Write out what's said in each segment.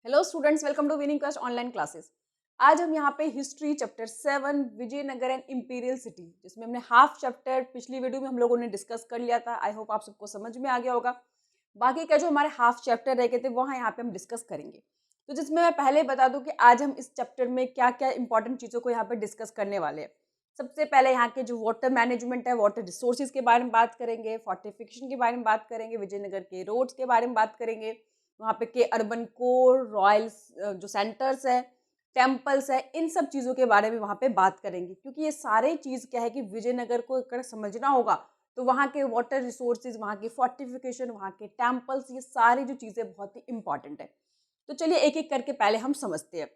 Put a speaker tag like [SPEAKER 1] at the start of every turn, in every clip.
[SPEAKER 1] Hello students, welcome to winning quest online classes. आज हम यहाँ पे history chapter 7 Vijayanagar and imperial city, जिसमें हमने हाफ चैप्टर पिछली वीडियो में हम लोगों ने डिस्कस कर लिया था। आई होप आप सबको समझ में आ गया होगा। बाकी का जो हमारे हाफ चैप्टर रह गए थे वहाँ यहाँ पे हम डिस्कस करेंगे। तो जिसमें मैं पहले बता दूं कि आज हम इस चैप्टर में क्या क्या इंपॉर्टेंट चीज़ों को यहाँ पे डिस्कस करने वाले हैं। सबसे पहले यहाँ के जो वाटर मैनेजमेंट है, वाटर रिसोर्सेज के बारे में बात करेंगे, फोर्टिफिकेशन के बारे में बात करेंगे, विजयनगर के रोड्स के बारे में बात करेंगे, वहाँ पे के अर्बन कोर, रॉयल्स जो सेंटर्स है, टेम्पल्स है, इन सब चीज़ों के बारे में वहाँ पे बात करेंगे। क्योंकि ये सारे चीज़ क्या है कि विजयनगर को अगर समझना होगा तो वहाँ के वाटर रिसोर्सेज, वहाँ की फोर्टिफिकेशन, वहाँ के टेम्पल्स, ये सारी जो चीज़ें बहुत ही इंपॉर्टेंट है। तो चलिए एक एक करके पहले हम समझते हैं।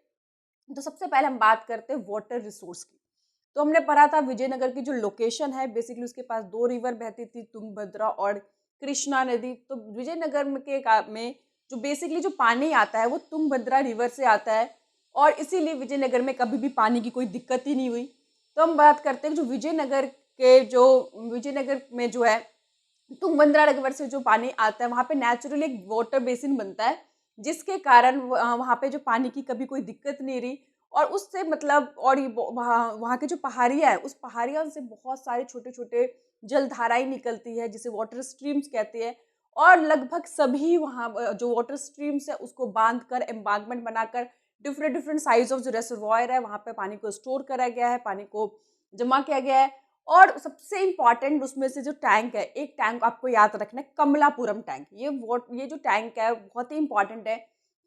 [SPEAKER 1] तो सबसे पहले हम बात करते हैं वाटर रिसोर्स की। तो हमने पढ़ा था विजयनगर की जो लोकेशन है, बेसिकली उसके पास दो रिवर बहती थी, तुंगभद्रा और कृष्णा नदी। तो विजयनगर में जो बेसिकली जो पानी आता है वो तुंगभद्रा रिवर से आता है, और इसीलिए विजयनगर में कभी भी पानी की कोई दिक्कत ही नहीं हुई। तो हम बात करते हैं जो विजयनगर में जो है तुंगभद्रा रिवर से जो पानी आता है, वहाँ पे नेचुरली एक वाटर बेसिन बनता है, जिसके कारण वहाँ पे जो पानी की कभी कोई दिक्कत नहीं रही। और उससे मतलब और ये वहाँ वहाँ के जो पहाड़ियाँ है, उस पहाड़ियों से बहुत सारे छोटे छोटे जलधाराएं निकलती है, जिसे वाटर स्ट्रीम्स कहते हैं। और लगभग सभी वहाँ जो वाटर स्ट्रीम्स है उसको बांध कर, एम्बांकमेंट बनाकर, डिफरेंट डिफरेंट साइज ऑफ जो रेसरवॉयर है वहाँ पे पानी को स्टोर करा गया है, पानी को जमा किया गया है। और सबसे इम्पॉर्टेंट उसमें से जो टैंक है, एक टैंक आपको याद रखना है, कमलापुरम टैंक। ये जो टैंक है बहुत ही इंपॉर्टेंट है,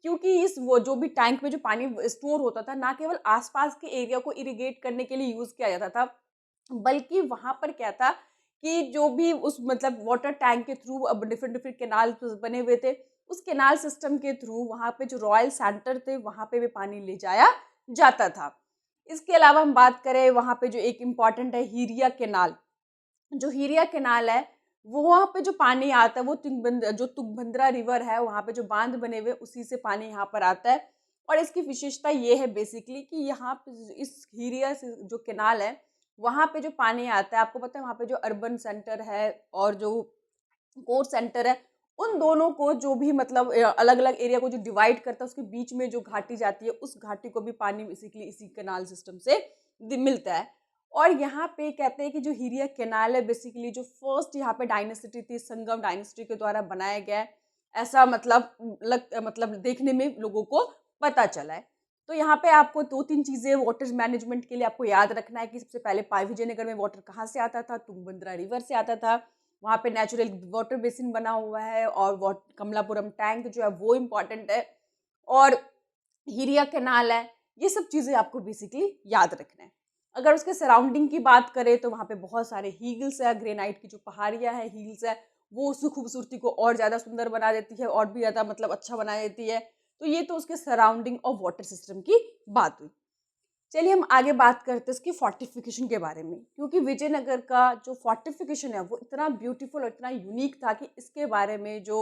[SPEAKER 1] क्योंकि इस वो जो भी टैंक में जो पानी स्टोर होता था, ना केवल आसपास के एरिया को इरिगेट करने के लिए यूज किया जाता था, बल्कि वहां पर क्या था कि जो भी उस मतलब वाटर टैंक के थ्रू अब डिफरेंट डिफरेंट केनाल बने हुए थे, उस केनाल सिस्टम के थ्रू वहां पे जो रॉयल सेंटर थे वहां पे भी पानी ले जाया जाता था। इसके अलावा हम बात करें, वहां पे जो एक इम्पॉर्टेंट है हीरिया केनाल। जो हीरिया केनाल है, वो वहाँ पे जो पानी आता है वो तुंगभद्रा रिवर है, वहाँ पे जो बांध बने हुए उसी से पानी यहाँ पर आता है। और इसकी विशेषता ये है बेसिकली कि यहाँ पे इस हीरिया से जो केनाल है, वहाँ पे जो पानी आता है, आपको पता है वहाँ पे जो अर्बन सेंटर है और जो कोर सेंटर है, उन दोनों को जो भी मतलब अलग अलग एरिया को जो डिवाइड करता है, उसके बीच में जो घाटी जाती है, उस घाटी को भी पानी बेसिकली इसी केनाल सिस्टम से मिलता है। और यहाँ पे कहते हैं कि जो हीरिया केनाल है, बेसिकली जो फर्स्ट यहाँ पे डायनेसिटी थी, संगम डायनेसिटी के द्वारा बनाया गया है, ऐसा मतलब देखने में लोगों को पता चला है। तो यहाँ पे आपको दो तीन चीजें वाटर मैनेजमेंट के लिए आपको याद रखना है कि सबसे पहले विजयनगर में वाटर कहाँ से आता था, तुंगभद्रा रिवर से आता था, वहाँ पे नेचुरल वाटर बेसिन बना हुआ है, और कमलापुरम टैंक जो है वो इम्पॉर्टेंट है, और हीरिया कैनाल है। ये सब चीज़ें आपको बेसिकली याद रखना है। अगर उसके सराउंडिंग की बात करें तो वहाँ पे बहुत सारे हील्स है, ग्रेनाइट की जो पहाड़ियाँ है, हील्स है, वो उसकी खूबसूरती को और ज़्यादा सुंदर बना देती है, और भी ज़्यादा मतलब अच्छा बना देती है। तो ये तो उसके सराउंडिंग और वाटर सिस्टम की बात हुई। चलिए हम आगे बात करते हैं इसकी फोर्टिफिकेशन के बारे में, क्योंकि विजयनगर का जो फोर्टिफिकेशन है वो इतना ब्यूटीफुल और इतना यूनिक था कि इसके बारे में जो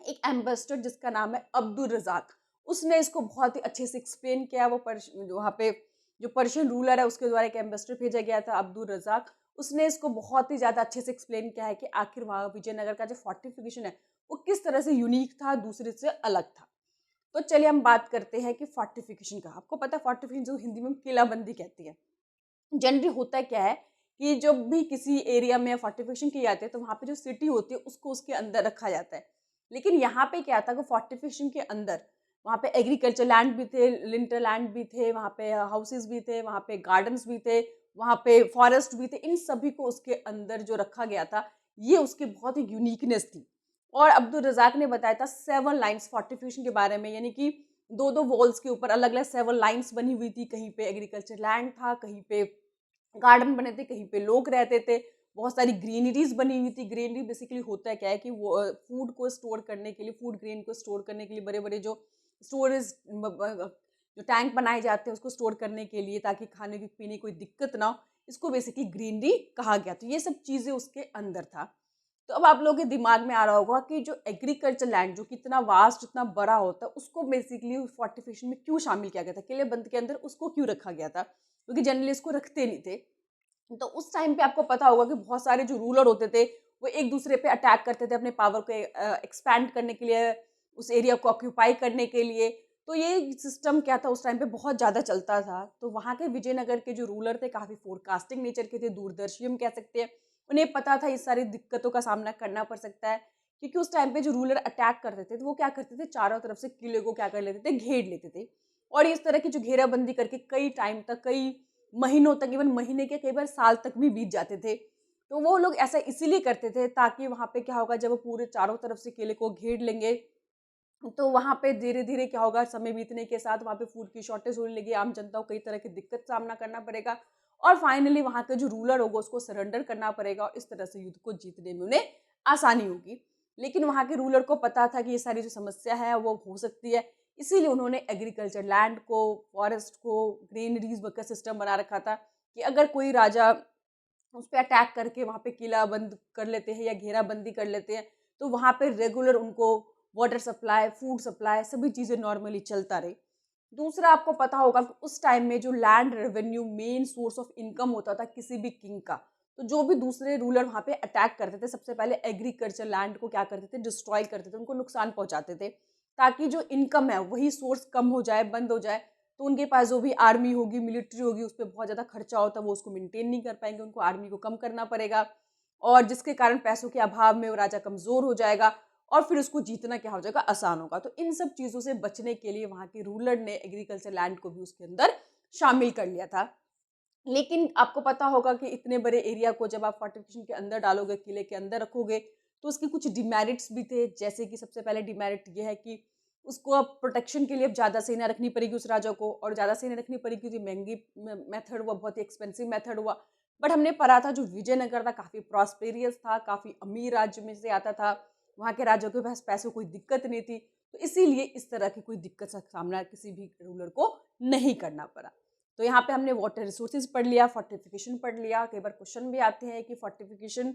[SPEAKER 1] एक एम्बेसडर जिसका नाम है अब्दुल रजाक, उसने इसको बहुत ही अच्छे से एक्सप्लेन किया। वहाँ पे जो पर्शियन रूलर है उसके द्वारा एक एम्बेसडर भेजा गया था, अब्दुल रजाक। उसने इसको बहुत ही ज़्यादा अच्छे से एक्सप्लेन किया है कि आखिर वहाँ विजयनगर का जो फोर्टिफिकेशन है वो किस तरह से यूनिक था, दूसरे से अलग था। तो चलिए हम बात करते हैं कि फोर्टिफिकेशन का। आपको पता है फोर्टिफिकेशन जो हिंदी में किलाबंदी कहती है। जनरली होता क्या है कि जब भी किसी एरिया में फोर्टिफिकेशन की जाती है तो वहाँ पे जो सिटी होती है उसको उसके अंदर रखा जाता है। लेकिन यहाँ पे क्या था कि फोर्टिफिकेशन के अंदर वहाँ पे एग्रीकल्चर लैंड भी थे, लिंटर लैंड भी थे, वहाँ पे हाउसेस भी थे, वहाँ पे गार्डन्स भी थे, वहाँ पे फॉरेस्ट भी थे। इन सभी को उसके अंदर जो रखा गया था, ये उसकी बहुत ही यूनिकनेस थी। और अब्दुल रजाक ने बताया था 7 लाइन्स फोर्टिफिकेशन के बारे में, यानी कि दो दो वॉल्स के ऊपर अलग अलग 7 लाइन्स बनी हुई थी। कहीं पे एग्रीकल्चर लैंड था, कहीं पे गार्डन बने थे, कहीं पे लोग रहते थे, बहुत सारी ग्रीनरीज बनी हुई थी। ग्रीनरी बेसिकली होता है क्या है कि वो फूड को स्टोर करने के लिए, फूड ग्रेन को स्टोर करने के लिए बड़े बड़े जो स्टोरेज जो टैंक बनाए जाते हैं उसको स्टोर करने के लिए, ताकि खाने की पीने की कोई दिक्कत ना हो, इसको बेसिकली ग्रीनरी कहा गया। तो ये सब चीज़ें उसके अंदर था। तो अब आप लोगों के दिमाग में आ रहा होगा कि जो एग्रीकल्चर लैंड जो कितना वास्ट, इतना बड़ा होता है, उसको बेसिकली फोर्टिफिकेशन में क्यों शामिल किया गया था, किलेबंद के अंदर उसको क्यों रखा गया था, क्योंकि जनरली इसको रखते नहीं थे। तो उस टाइम पे आपको पता होगा कि बहुत सारे जो रूलर होते थे वो एक दूसरे पे अटैक करते थे अपने पावर को एक्सपैंड करने के लिए, उस एरिया को ऑक्यूपाई करने के लिए। तो ये सिस्टम क्या था उस टाइम पे बहुत ज़्यादा चलता था। तो वहाँ के विजयनगर के जो रूलर थे काफ़ी फोरकास्टिंग नेचर के थे, दूरदर्शी हम कह सकते हैं। उन्हें पता था इस सारी दिक्कतों का सामना करना पड़ सकता है, क्योंकि उस टाइम पे जो रूलर अटैक करते थे तो वो क्या करते थे, चारों तरफ से किले को क्या कर लेते थे, घेर लेते थे। और इस तरह की जो घेराबंदी करके कई टाइम तक, कई महीनों तक, इवन महीने के कई बार साल तक भी बीत जाते थे। तो वो लोग ऐसा इसीलिए करते थे ताकि वहाँ पे क्या होगा, जब वो पूरे चारों तरफ से किले को घेर लेंगे तो वहाँ पे धीरे-धीरे क्या होगा, समय बीतने के साथ वहाँ पे फूड की शॉर्टेज होने लगी, आम जनता को कई तरह की दिक्कत का सामना करना पड़ेगा और फाइनली वहाँ का जो रूलर होगा उसको सरेंडर करना पड़ेगा और इस तरह से युद्ध को जीतने में उन्हें आसानी होगी। लेकिन वहाँ के रूलर को पता था कि ये सारी जो समस्या है वो हो सकती है, इसीलिए उन्होंने एग्रीकल्चर लैंड को, फॉरेस्ट को, ग्रेनरीज का सिस्टम बना रखा था कि अगर कोई राजा उस पे अटैक करके वहाँ पे किला बंद कर लेते हैं या घेराबंदी कर लेते हैं, तो वहाँ पे रेगुलर उनको वाटर सप्लाई, फूड सप्लाई सभी चीज़ें नॉर्मली चलता रहे। दूसरा आपको पता होगा कि उस टाइम में जो land revenue main source of income होता था किसी भी किंग का, तो जो भी दूसरे रूलर वहाँ पे अटैक करते थे, सबसे पहले एग्रीकल्चर लैंड को क्या करते थे, डिस्ट्रॉय करते थे, उनको नुकसान पहुँचाते थे, ताकि जो इनकम है वही सोर्स कम हो जाए, बंद हो जाए, तो उनके पास जो भी आर्मी होगी, मिलिट्री होगी, उस पे बहुत ज़्यादा खर्चा होता है, वो उसको मेंटेन नहीं कर पाएँगे, उनको आर्मी को कम करना पड़ेगा और जिसके कारण पैसों के अभाव में वो राजा कमज़ोर हो जाएगा और फिर उसको जीतना क्या हो जाएगा, आसान होगा। तो इन सब चीज़ों से बचने के लिए वहाँ के रूलर ने एग्रीकल्चर लैंड को भी उसके अंदर शामिल कर लिया था। लेकिन आपको पता होगा कि इतने बड़े एरिया को जब आप फोर्टिफिकेशन के अंदर डालोगे, किले के अंदर रखोगे, तो उसके कुछ डिमेरिट्स भी थे। जैसे कि सबसे पहले डिमेरिट ये है कि उसको अब प्रोटेक्शन के लिए अब ज़्यादा सेना रखनी पड़ेगी उस राजा को और ज़्यादा सेना रखनी पड़ेगी तो महँगी मेथड हुआ, बहुत ही एक्सपेंसिव मेथड हुआ। बट हमने पढ़ा था जो विजयनगर था काफ़ी प्रॉस्पेरियस था, काफ़ी अमीर राज्य में से आता था। वहाँ के राजा के पास पैसों कोई दिक्कत नहीं थी। तो इसीलिए इस तरह की कोई दिक्कत का सामना किसी भी रूलर को नहीं करना पड़ा। तो यहाँ पे हमने वाटर रिसोर्सेज पढ़ लिया, फोर्टिफिकेशन पढ़ लिया। कई बार क्वेश्चन भी आते हैं कि फोर्टिफिकेशन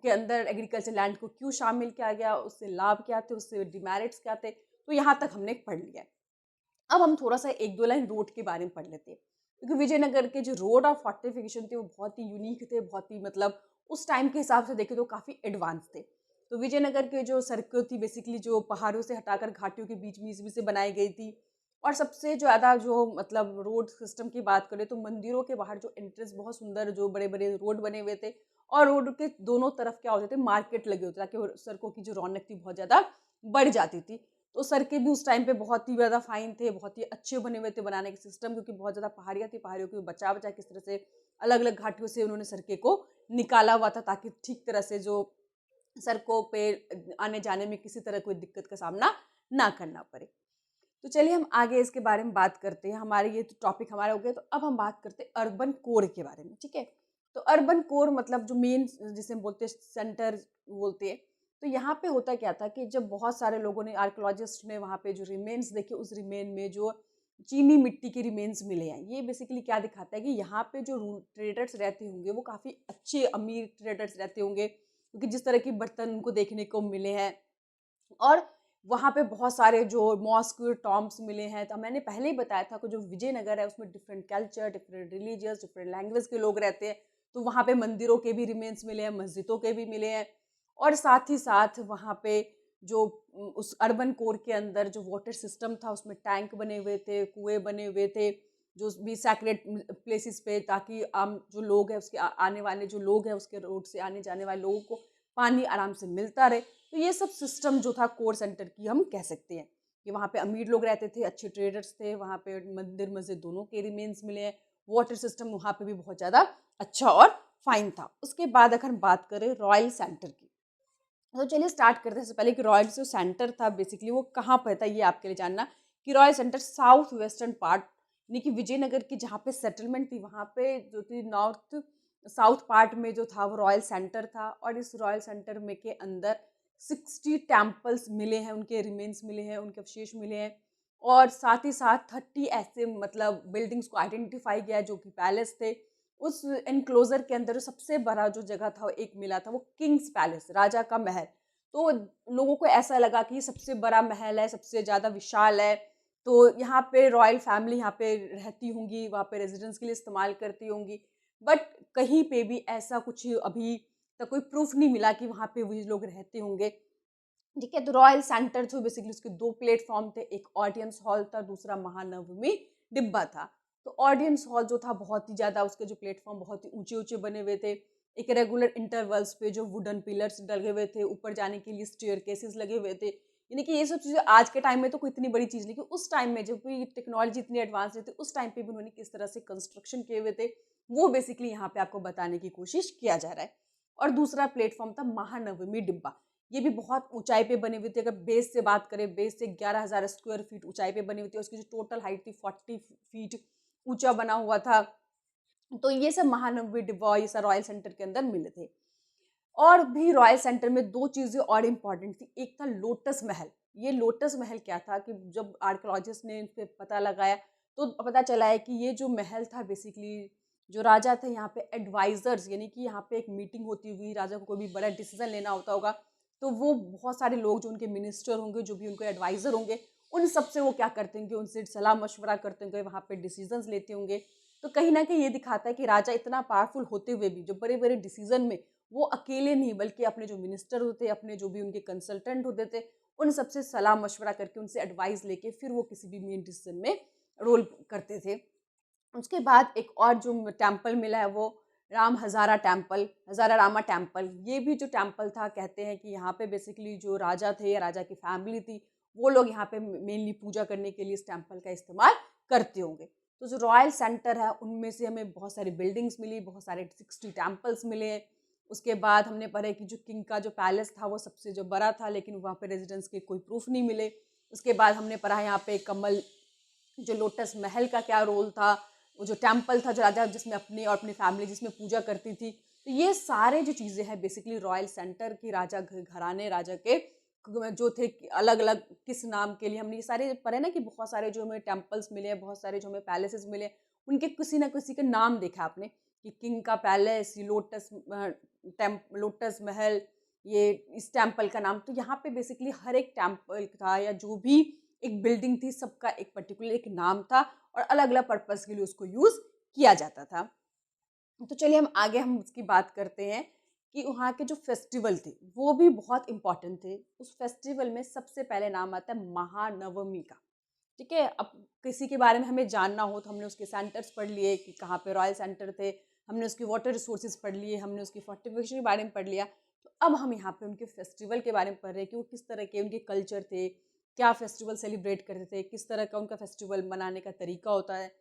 [SPEAKER 1] के अंदर एग्रीकल्चर लैंड को क्यों शामिल किया गया, उससे लाभ क्या थे, उससे डिमेरिट्स क्या थे। तो यहाँ तक हमने पढ़ लिया है। अब हम थोड़ा-सा 1-2 लाइन रोड के बारे में पढ़ लेते हैं। क्योंकि विजयनगर के जो रोड और फोर्टिफिकेशन थे वो बहुत ही यूनिक थे, बहुत ही मतलब उस टाइम के हिसाब से देखें तो काफ़ी एडवांस थे। तो विजयनगर के जो सड़कें थी बेसिकली जो पहाड़ों से हटाकर घाटियों के बीच-बीच में से बनाई गई थी और सबसे ज़्यादा जो मतलब रोड सिस्टम की बात करें तो मंदिरों के बाहर जो एंट्रेंस बहुत सुंदर जो बड़े-बड़े रोड बने हुए थे और रोड के दोनों तरफ क्या होते थे मार्केट लगे होते ताकि वो सड़कों की जो रौनक थी बहुत ज़्यादा बढ़ जाती थी। तो सड़कें भी उस टाइम पे बहुत ही ज़्यादा फाइन थे, बहुत ही अच्छे बने हुए थे बनाने के सिस्टम क्योंकि बहुत ज़्यादा पहाड़ियाँ थी, पहाड़ियों को बचा-बचा किस तरह से अलग-अलग घाटियों से उन्होंने सड़कें को निकाला हुआ था ताकि ठीक तरह से जो सड़कों पे आने-जाने में किसी तरह कोई दिक्कत का सामना ना करना पड़े। तो चलिए हम आगे इसके बारे में बात करते हैं। हमारे ये तो टॉपिक हमारा हो गया तो अब हम बात करते हैं अर्बन कोर के बारे में, ठीक है? तो अर्बन कोर मतलब जो मेन जिसे हम बोलते हैं सेंटर बोलते हैं। तो यहाँ पे होता क्या था कि जब बहुत सारे लोगों ने आर्कियोलॉजिस्ट ने वहाँ पे जो रिमेन्स देखे उस रिमेन में जो चीनी मिट्टी के रिमेन्स मिले हैं। ये बेसिकली क्या दिखाता है कि यहाँ पे जो ट्रेडर्स रहते होंगे वो काफ़ी अच्छे अमीर ट्रेडर्स रहते होंगे क्योंकि जिस तरह के बर्तन उनको देखने को मिले हैं और वहाँ पे बहुत सारे जो मॉस्क टॉम्ब्स मिले हैं। तो मैंने पहले ही बताया था कि जो विजयनगर है उसमें different culture, different religious, different language के लोग रहते हैं। तो वहाँ पे मंदिरों के भी रिमेन्स मिले हैं, मस्जिदों के भी मिले हैं और साथ ही साथ वहाँ पे जो उस अर्बन कोर के अंदर जो वाटर सिस्टम था उसमें टैंक बने हुए थे, कुएँ बने हुए थे, जो भी सैक्रेड प्लेसेस पे ताकि आम जो लोग हैं उसके आने वाले जो लोग हैं उसके रोड से आने जाने वाले लोगों को पानी आराम से मिलता रहे। तो ये सब सिस्टम जो था कोर सेंटर की हम कह सकते हैं कि वहाँ पे अमीर लोग रहते थे, अच्छे ट्रेडर्स थे, वहाँ पे मंदिर मस्जिद दोनों के रिमेन्स मिले हैं। वाटर सिस्टम वहाँ पे भी बहुत ज़्यादा अच्छा और फाइन था। उसके बाद अगर हम बात करें रॉयल सेंटर की, तो चलिए स्टार्ट करते हैं। सबसे पहले कि रॉयल जो सेंटर था बेसिकली वो कहाँ पर था ये आपके लिए जानना कि royal centre south western part यानी कि विजयनगर की जहाँ पे सेटलमेंट थी वहाँ पे जो थी नॉर्थ साउथ पार्ट में जो था वो रॉयल सेंटर था और इस रॉयल सेंटर में के अंदर 60 टेम्पल्स मिले हैं, उनके रिमेन्स मिले हैं, उनके अवशेष मिले हैं और साथ ही साथ 30 ऐसे मतलब बिल्डिंग्स को आइडेंटिफाई किया जो कि पैलेस थे। उस एनक्लोजर के अंदर सबसे बड़ा जो जगह था एक मिला था वो किंग्स पैलेस, राजा का महल। तो लोगों को ऐसा लगा कि ये सबसे बड़ा महल है, सबसे ज़्यादा विशाल है, तो यहाँ पे रॉयल फैमिली यहाँ पे रहती होंगी, वहाँ पे रेजिडेंस के लिए इस्तेमाल करती होंगी। बट कहीं पे भी ऐसा कुछ अभी तक कोई प्रूफ नहीं मिला कि वहाँ पे वही लोग रहते होंगे। ठीक है। तो रॉयल सेंटर जो बेसिकली उसके 2 प्लेटफ़ॉर्म थे, एक ऑडियंस हॉल था, दूसरा महानवमी डिब्बा था। तो ऑडियंस हॉल जो था बहुत ही ज़्यादा, उसके जो प्लेटफ़ॉर्म बहुत ही ऊँचे-ऊँचे बने हुए थे। एक रेगुलर इंटरवल्स पे जो वुडन पिलर्स लगे हुए थे, ऊपर जाने के लिए स्टेयरकेसेस लगे हुए थे। यानी कि ये सब चीज़ें आज के टाइम में तो कोई इतनी बड़ी चीज़ नहीं, क्योंकि उस टाइम में जब भी टेक्नोलॉजी इतनी एडवांस नहीं थी, उस टाइम पे भी उन्होंने किस तरह से कंस्ट्रक्शन किए हुए थे, वो बेसिकली यहाँ पे आपको बताने की कोशिश किया जा रहा है। और दूसरा प्लेटफ़ॉर्म था महानवमी डिब्बा। ये भी बहुत ऊँचाई पे बनी हुई थी। अगर बेस से बात करें, बेस से 11,000 स्क्वायर फीट ऊँचाई पे बनी हुई थी, और उसकी जो टोटल हाइट थी 40 फीट ऊँचा बना हुआ था। तो ये सब महानवमी डिब्बा, ये सब रॉयल सेंटर के अंदर मिले थे। और भी रॉयल सेंटर में 2 चीज़ें और इम्पोर्टेंट थी। एक था लोटस महल। ये लोटस महल क्या था कि जब आर्कियोलॉजिस्ट ने इन पे पता लगाया, तो पता चला है कि ये जो महल था बेसिकली, जो राजा थे यहाँ पे एडवाइज़र्स, यानी कि यहाँ पे एक मीटिंग होती हुई, राजा को कोई भी बड़ा डिसीज़न लेना होता होगा, तो वो बहुत सारे लोग जो उनके मिनिस्टर होंगे, जो भी उनके एडवाइज़र होंगे, उन सब से वो क्या करते होंगे, उनसे सलाह-मशवरा करते होंगे, वहाँ पे डिसीज़न्स लेते होंगे। तो कहीं न कहीं ये दिखाता है कि राजा इतना पावरफुल होते हुए भी, जो बड़े-बड़े डिसीज़न में वो अकेले नहीं, बल्कि अपने जो मिनिस्टर होते, अपने जो भी उनके कंसल्टेंट होते थे, उन सबसे सलाह मशवरा करके, उनसे एडवाइस लेके फिर वो किसी भी मेन डिसीजन में रोल करते थे। उसके बाद एक और जो टेम्पल मिला है, वो राम हज़ारा टेम्पल, हज़ारा रामा टेम्पल। ये भी जो टेम्पल था, कहते हैं कि यहाँ पे बेसिकली जो राजा थे या राजा की फैमिली थी, वो लोग यहाँ पे मेनली पूजा करने के लिए इस टेम्पल का इस्तेमाल करते होंगे। तो जो रॉयल सेंटर है, उनमें से हमें बहुत सारी बिल्डिंग्स मिली, बहुत सारे 60 टेम्पल्स मिले। उसके बाद हमने पढ़ा कि जो किंग का जो पैलेस था, वो सबसे जो बड़ा था, लेकिन वहाँ पे रेजिडेंस के कोई प्रूफ नहीं मिले। उसके बाद हमने पढ़ा यहाँ पे कमल, जो लोटस महल का क्या रोल था, वो जो टेम्पल था, जो राजा जिसमें अपने और अपनी फैमिली जिसमें पूजा करती थी। तो ये सारे जो चीज़ें हैं बेसिकली रॉयल सेंटर की, राजा घराने, राजा के जो थे अलग अलग किस नाम के लिए, हमने ये सारे पढ़े ना कि बहुत सारे जो हमें टेम्पल्स मिले हैं, बहुत सारे जो हमें पैलेसेस मिले, उनके किसी ना किसी के नाम देखा आपने कि किंग का पैलेस, लोटस लोटस महल, ये इस टेम्पल का नाम। तो यहाँ पे बेसिकली हर एक टेम्पल था या जो भी एक बिल्डिंग थी, सबका एक पर्टिकुलर एक नाम था और अलग अलग पर्पस के लिए उसको यूज़ किया जाता था। तो चलिए हम उसकी बात करते हैं कि वहाँ के जो फेस्टिवल थे, वो भी बहुत इम्पोर्टेंट थे। उस फेस्टिवल में सबसे पहले नाम आता है महानवमी का। ठीक है। अब किसी के बारे में हमें जानना हो, तो हमने उसके सेंटर्स पढ़ लिए कि कहाँ पे रॉयल सेंटर थे, हमने उसकी वाटर रिसोर्सेज पढ़ लिए, हमने उसकी फोर्टिफिकेशन के बारे में पढ़ लिया। तो अब हम यहाँ पे उनके फेस्टिवल के बारे में पढ़ रहे हैं कि वो किस तरह के उनके कल्चर थे, क्या फेस्टिवल सेलिब्रेट करते थे, किस तरह का उनका फेस्टिवल मनाने का तरीका होता है।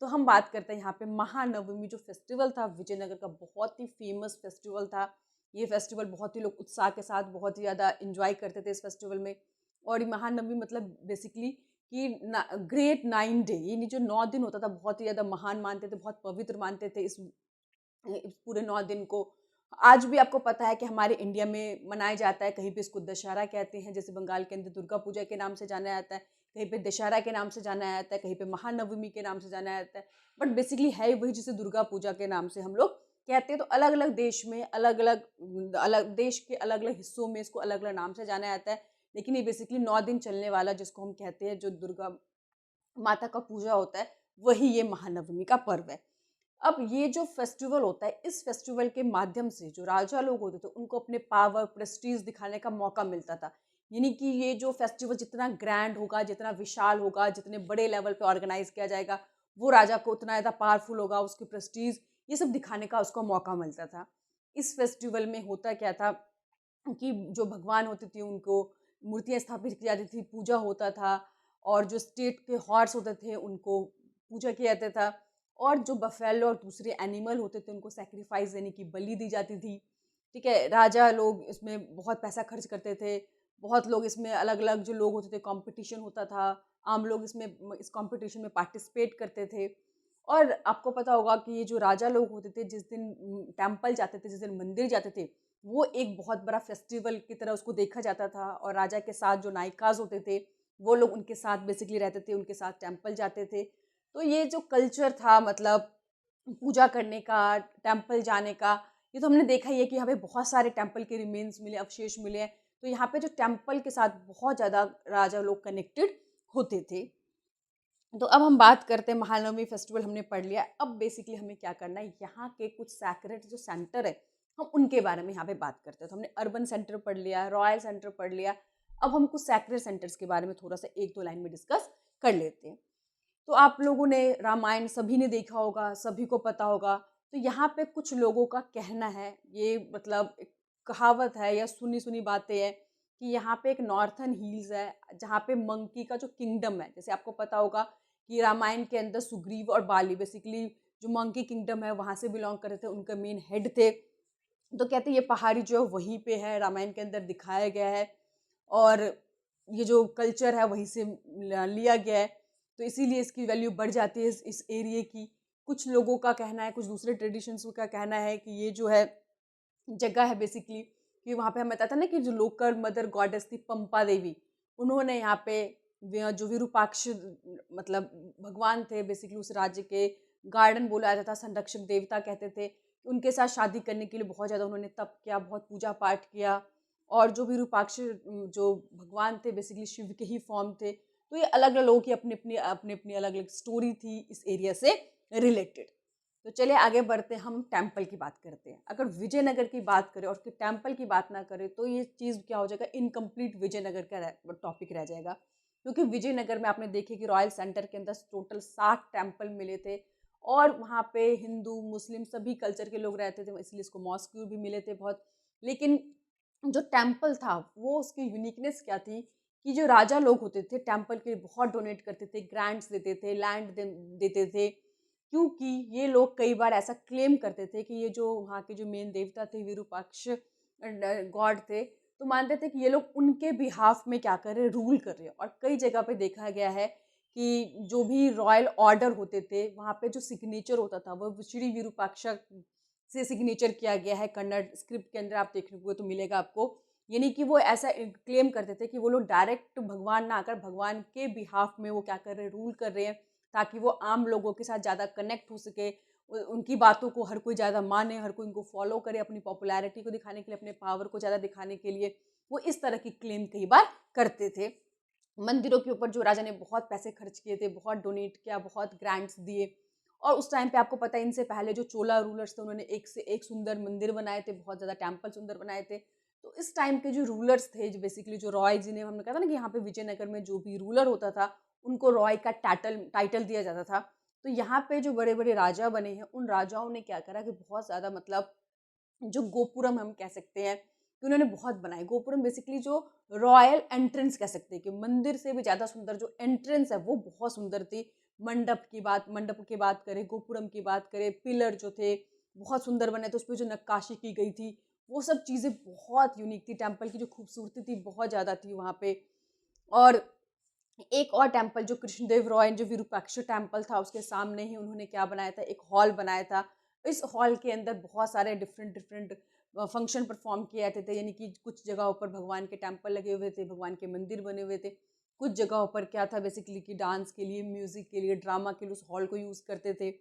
[SPEAKER 1] तो हम बात करते हैं यहाँ पे महानवमी जो फेस्टिवल था, विजयनगर का बहुत ही फेमस फेस्टिवल था। ये फेस्टिवल बहुत ही लोग उत्साह के साथ बहुत ही ज़्यादा इंजॉय करते थे इस फेस्टिवल में। और ये महानवमी मतलब बेसिकली कि ग्रेट 9 डे, यानी जो 9 दिन होता था, बहुत ही ज़्यादा महान मानते थे, बहुत पवित्र मानते थे इस पूरे 9 दिन को। आज भी आपको पता है कि हमारे इंडिया में मनाया जाता है, कहीं पे इसको दशहरा कहते हैं, जैसे बंगाल के अंदर दुर्गा पूजा के नाम से जाना जाता है, कहीं पे दशहरा के नाम से जाना जाता है, कहीं पे महानवमी के नाम से जाना जाता है। बट बेसिकली है वही, जिसे दुर्गा पूजा के नाम से हम लोग कहते हैं। तो अलग अलग देश में अलग अलग अलग देश के अलग अलग हिस्सों में इसको अलग अलग नाम से जाना जाता है। लेकिन ये बेसिकली 9 दिन चलने वाला, जिसको हम कहते हैं, जो दुर्गा माता का पूजा होता है, वही ये महानवमी का पर्व है। अब ये जो फेस्टिवल होता है, इस फेस्टिवल के माध्यम से जो राजा लोग होते थे, उनको अपने पावर प्रेस्टीज दिखाने का मौका मिलता था। यानी कि ये जो फेस्टिवल जितना ग्रैंड होगा, जितना विशाल होगा, जितने बड़े लेवल पे ऑर्गेनाइज किया जाएगा, वो राजा को उतना ज़्यादा पावरफुल होगा, उसकी प्रेस्टीज, ये सब दिखाने का उसको मौका मिलता था। इस फेस्टिवल में होता क्या था कि जो भगवान होते थे, उनको मूर्तियाँ स्थापित की जाती थी, पूजा होता था, और जो स्टेट के हॉर्स होते थे, उनको पूजा किया जाता था, और जो बफेलो और दूसरे एनिमल होते थे, उनको सैक्रिफाइस यानी कि बलि दी जाती थी। ठीक है। राजा लोग इसमें बहुत पैसा खर्च करते थे, बहुत लोग इसमें अलग अलग जो लोग होते थे, कंपटीशन होता था, आम लोग इसमें इस कंपटीशन में पार्टिसिपेट करते थे। और आपको पता होगा कि ये जो राजा लोग होते थे, जिस दिन टेम्पल जाते थे, जिस दिन मंदिर जाते थे, वो एक बहुत बड़ा फेस्टिवल की तरह उसको देखा जाता था। और राजा के साथ जो नायिकाज होते थे, वो लोग उनके साथ बेसिकली रहते थे, उनके साथ टेम्पल जाते थे। तो ये जो कल्चर था, मतलब पूजा करने का, टेम्पल जाने का, ये तो हमने देखा ही है कि यहाँ पे बहुत सारे टेम्पल के रिमेन्स मिले, अवशेष मिले हैं। तो यहाँ पे जो टेम्पल के साथ बहुत ज़्यादा राजा लोग कनेक्टेड होते थे। तो अब हम बात करते हैं, महानवमी फेस्टिवल हमने पढ़ लिया। अब बेसिकली हमें क्या करना है, यहाँ के कुछ सैक्रेड जो सेंटर है, हम उनके बारे में यहाँ पे बात करते हैं। तो हमने अर्बन सेंटर पढ़ लिया, रॉयल सेंटर पढ़ लिया, अब हम कुछ सैक्रेड सेंटर्स के बारे में थोड़ा सा 1-2 लाइन में डिस्कस कर लेते हैं। तो आप लोगों ने रामायण सभी ने देखा होगा, सभी को पता होगा। तो यहाँ पे कुछ लोगों का कहना है, ये मतलब एक कहावत है या सुनी-सुनी बातें हैं कि यहाँ पे एक नॉर्थर्न हिल्स है, जहाँ पे मंकी का जो किंगडम है, जैसे आपको पता होगा कि रामायण के अंदर सुग्रीव और बाली बेसिकली जो मंकी किंगडम है वहाँ से बिलॉन्ग करते थे, उनका मेन हेड थे। तो कहते हैं ये पहाड़ी जो है वहीं पे है, रामायण के अंदर दिखाया गया है और ये जो कल्चर है वहीं से लिया गया है। तो इसीलिए इसकी वैल्यू बढ़ जाती है इस एरिया की। कुछ लोगों का कहना है, कुछ दूसरे ट्रेडिशंस का कहना है कि ये जो है जगह है बेसिकली कि वहाँ पे हमें बताया था ना कि जो लोकल मदर गॉडेस थी पंपा देवी, उन्होंने यहाँ पे जो विरूपाक्ष मतलब भगवान थे बेसिकली उस राज्य के गार्डन बोला जाता था, संरक्षक देवता कहते थे। उनके साथ शादी करने के लिए बहुत ज़्यादा उन्होंने तप किया, बहुत पूजा पाठ किया और जो विरूपाक्ष जो भगवान थे बेसिकली शिव के ही फॉर्म थे। तो ये अलग-अलग लोगों की अपनी-अपनी अलग-अलग स्टोरी थी इस एरिया से रिलेटेड। तो चलिए आगे बढ़ते हैं, हम टेम्पल की बात करते हैं। अगर विजयनगर की बात करें और उसके टेम्पल की बात ना करें तो ये चीज़ क्या हो जाएगा, इनकम्प्लीट विजयनगर का टॉपिक रह जाएगा। क्योंकि विजयनगर में आपने देखे कि रॉयल सेंटर के अंदर टोटल 7 टेम्पल मिले थे और वहाँ पे हिंदू, मुस्लिम सभी कल्चर के लोग रहते थे, इसलिए इसको मॉस्क्यू भी मिले थे बहुत। लेकिन जो टेम्पल था वो उसकी यूनिकनेस क्या थी कि जो राजा लोग होते थे टेम्पल के लिए बहुत डोनेट करते थे, ग्रांट्स देते थे, लैंड देते थे, क्योंकि ये लोग कई बार ऐसा क्लेम करते थे कि ये जो वहाँ के जो मेन देवता थे विरूपाक्ष गॉड थे, तो मानते थे कि ये लोग उनके बिहाफ में क्या कर रहे हैं, रूल कर रहे हैं। और कई जगह पे देखा गया है कि जो भी रॉयल ऑर्डर होते थे वहाँ पे जो सिग्नेचर होता था वो श्री विरूपाक्ष से सिग्नेचर किया गया है। कन्नड़ स्क्रिप्ट के अंदर आप देखने को तो मिलेगा आपको। यानी कि वो ऐसा क्लेम करते थे कि वो लोग डायरेक्ट भगवान ना आकर भगवान के बिहाफ में वो क्या कर रहे हैं, रूल कर रहे हैं, ताकि वो आम लोगों के साथ ज़्यादा कनेक्ट हो सके। उनकी बातों को हर कोई ज़्यादा माने, हर कोई उनको फॉलो करे, अपनी पॉपुलैरिटी को दिखाने के लिए, अपने पावर को ज़्यादा दिखाने के लिए वो इस तरह की क्लेम कई बार करते थे। मंदिरों के ऊपर जो राजा ने बहुत पैसे खर्च किए थे, बहुत डोनेट किया, बहुत ग्रांट्स दिए। और उस टाइम पे आपको पता है इनसे पहले जो चोला रूलर्स थे उन्होंने एक से एक सुंदर मंदिर बनाए थे, बहुत ज़्यादा टेम्पल सुंदर बनाए थे। तो इस टाइम के जो रूलर्स थे, जो बेसिकली जो रॉय जिन्हें हमने कहा था ना कि यहाँ पे विजयनगर में जो भी रूलर होता था उनको रॉय का टाइटल दिया जाता था। तो यहाँ पे जो बड़े बड़े राजा बने हैं उन राजाओं ने क्या करा कि बहुत ज़्यादा मतलब जो गोपुरम हम कह सकते हैं कि उन्होंने बहुत बनाए। गोपुरम बेसिकली जो रॉयल एंट्रेंस कह सकते हैं कि मंदिर से भी ज़्यादा सुंदर जो एंट्रेंस है वो बहुत सुंदर थी। मंडप की बात करें, गोपुरम की बात करें, पिलर जो थे बहुत सुंदर बने थे, उस पे जो नक्काशी की गई थी वो सब चीज़ें बहुत यूनिक थी। टेम्पल की जो खूबसूरती थी बहुत ज़्यादा थी वहाँ पे। और एक और टेम्पल जो कृष्णदेव रॉय जो विरूपाक्ष टेम्पल था उसके सामने ही उन्होंने क्या बनाया था, एक हॉल बनाया था। इस हॉल के अंदर बहुत सारे डिफरेंट डिफरेंट फंक्शन परफॉर्म किए जाते थे। यानी कि कुछ जगहों पर भगवान के टेम्पल लगे हुए थे, भगवान के मंदिर बने हुए थे। कुछ जगहों पर क्या था बेसिकली कि डांस के लिए, म्यूजिक के लिए, ड्रामा के लिए उस हॉल को यूज़ करते थे।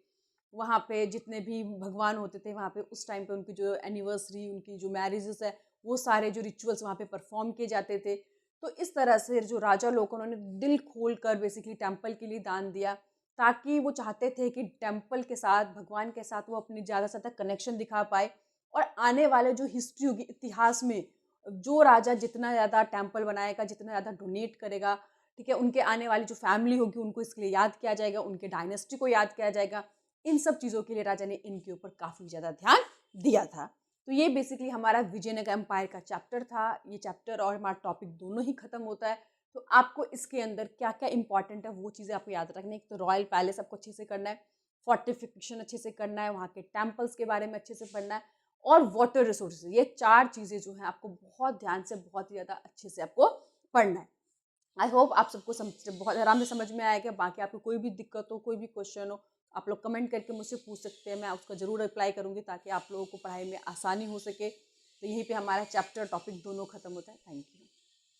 [SPEAKER 1] वहाँ पे जितने भी भगवान होते थे वहाँ पे उस टाइम पे उनकी जो एनिवर्सरी, उनकी जो मैरिजेस है वो सारे जो रिचुअल्स वहाँ पे परफॉर्म किए जाते थे। तो इस तरह से जो राजा लोग उन्होंने दिल खोल कर बेसिकली टेम्पल के लिए दान दिया, ताकि वो चाहते थे कि टेम्पल के साथ, भगवान के साथ वो अपनी ज़्यादा से ज़्यादा कनेक्शन दिखा पाए। और आने वाले जो हिस्ट्री होगी इतिहास में, जो राजा जितना ज़्यादा टेम्पल बनाएगा, जितना ज़्यादा डोनेट करेगा, ठीक है, उनके आने वाली जो फैमिली होगी उनको इसके लिए याद किया जाएगा, उनके डायनेस्टी को याद किया जाएगा। इन सब चीज़ों के लिए राजा ने इनके ऊपर काफ़ी ज़्यादा ध्यान दिया था। तो ये बेसिकली हमारा विजयनगर एम्पायर का चैप्टर था। ये चैप्टर और हमारा टॉपिक दोनों ही खत्म होता है। तो आपको इसके अंदर क्या-क्या इम्पोर्टेंट है वो चीज़ें आपको याद रखनी है। एक तो रॉयल पैलेस आपको अच्छे से करना है, फोर्टिफिकेशन अच्छे से करना है, वहाँ के टेम्पल्स के बारे में अच्छे से पढ़ना है और वाटर रिसोर्सेज, ये 4 चीज़ें जो हैं आपको बहुत ध्यान से, बहुत ही ज़्यादा अच्छे से आपको पढ़ना है। आई होप आप सबको बहुत आराम से समझ में आएगा। बाकी आपको कोई भी दिक्कत हो, कोई भी क्वेश्चन हो, आप लोग कमेंट करके मुझसे पूछ सकते हैं। मैं उसका ज़रूर रिप्लाई करूँगी ताकि आप लोगों को पढ़ाई में आसानी हो सके। तो यहीं पे हमारा चैप्टर टॉपिक दोनों खत्म होता है। Thank you.